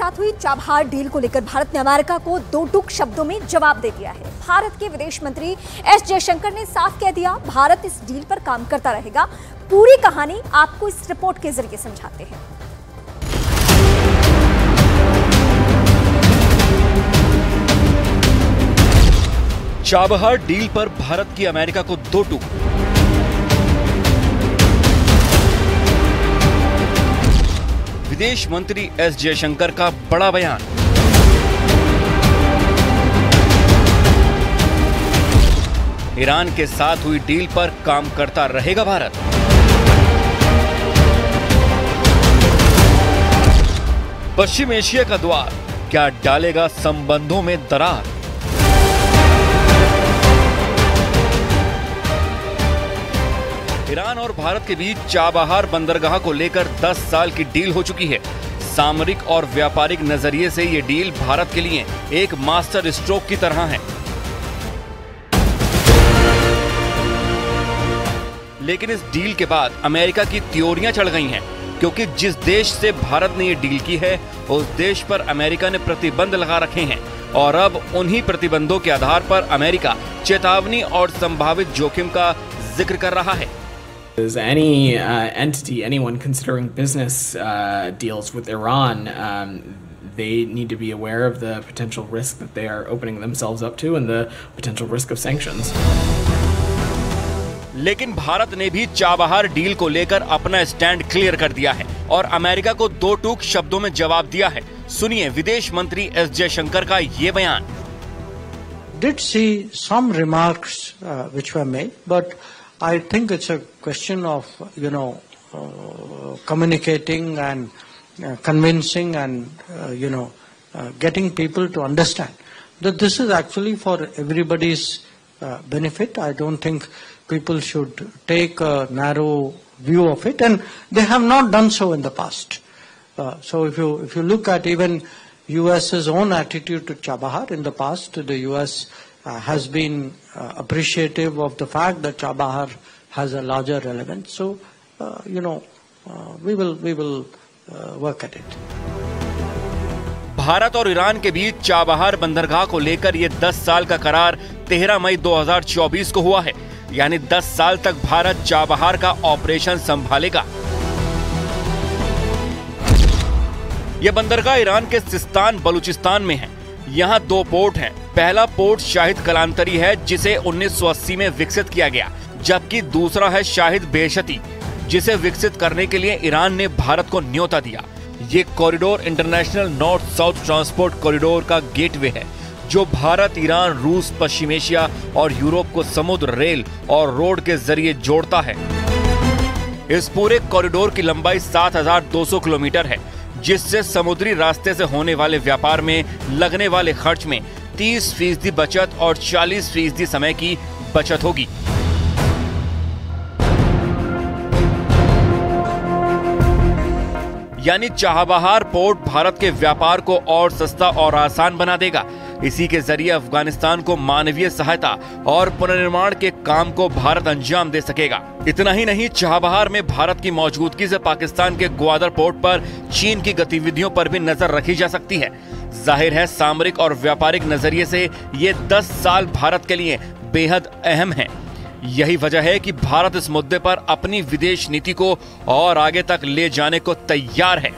साथ हुई Chabahar deal को लेकर भारत ने अमेरिका को दो टूक शब्दों में जवाब दे दिया है। भारत के विदेश मंत्री एस जयशंकर ने साफ कह दिया, भारत इस डील पर काम करता रहेगा। पूरी कहानी आपको इस रिपोर्ट के जरिए समझाते हैं। चाबहार डील पर भारत की अमेरिका को दो टूक। विदेश मंत्री एस जयशंकर का बड़ा बयान। ईरान के साथ हुई डील पर काम करता रहेगा भारत। पश्चिम एशिया का द्वार क्या डालेगा संबंधों में दरार। ईरान और भारत के बीच चाबहार बंदरगाह को लेकर 10 साल की डील हो चुकी है। सामरिक और व्यापारिक नजरिए से ये डील भारत के लिए एक मास्टर स्ट्रोक की तरह है। लेकिन इस डील के बाद अमेरिका की त्योरियां चढ़ गई हैं, क्योंकि जिस देश से भारत ने ये डील की है उस देश पर अमेरिका ने प्रतिबंध लगा रखे हैं और अब उन्हीं प्रतिबंधों के आधार पर अमेरिका चेतावनी और संभावित जोखिम का जिक्र कर रहा है। Any entity, anyone considering business deals with Iran, they need to be aware of the potential risk that they are opening themselves up to and the potential risk of sanctions. लेकिन भारत ने भी चाबहार डील को लेकर अपना stand clear कर दिया है और अमेरिका को दो टूक शब्दों में जवाब दिया है। सुनिए विदेश मंत्री एस जयशंकर का ये बयान। Did see some remarks which were made, but I think it's a question of, communicating and convincing and, getting people to understand that this is actually for everybody's benefit. I don't think people should take a narrow view of it, and they have not done so in the past. So if you look at even US's own attitude to Chabahar in the past, the US has been appreciative of the fact that Chabahar has a larger relevance. So, we will work at it. Bharat और Iran के बीच Chabahar बंदरगाह को लेकर ये 10 साल का करार 13 मई 2024 को हुआ है। यानी 10 साल तक भारत चाबहार का ऑपरेशन संभालेगा। यह बंदरगाह ईरान के सिस्तान बलूचिस्तान में है। यहाँ 2 पोर्ट हैं। पहला पोर्ट शाहिद कलांतरी है, जिसे 1980 में विकसित किया गया, जबकि दूसरा है शाहिद बेहशती, जिसे विकसित करने के लिए ईरान ने भारत को न्योता दिया। ये corridor international north south transport corridor का गेटवे है, जो भारत, ईरान, रूस, पश्चिम एशिया और यूरोप को समुद्र, रेल और रोड के जरिए जोड़ता है। इस पूरे कॉरिडोर की लंबाई 7200 किलोमीटर है, जिससे समुद्री रास्ते से होने वाले व्यापार में लगने वाले खर्च में 30% बचत और 40% समय की बचत होगी। यानी चाबहार पोर्ट भारत के व्यापार को और सस्ता और आसान बना देगा। इसी के जरिए अफगानिस्तान को मानवीय सहायता और पुनर्निर्माण के काम को भारत अंजाम दे सकेगा। इतना ही नहीं, चाबहार में भारत की मौजूदगी से पाकिस्तान के ग्वादर पोर्ट पर चीन की गतिविधियों पर भी नजर रखी जा सकती है। जाहिर है, सामरिक और व्यापारिक नजरिए से ये 10 साल भारत के लिए बेहद अहम है। यही वजह है कि भारत इस मुद्दे पर अपनी विदेश नीति को और आगे तक ले जाने को तैयार है।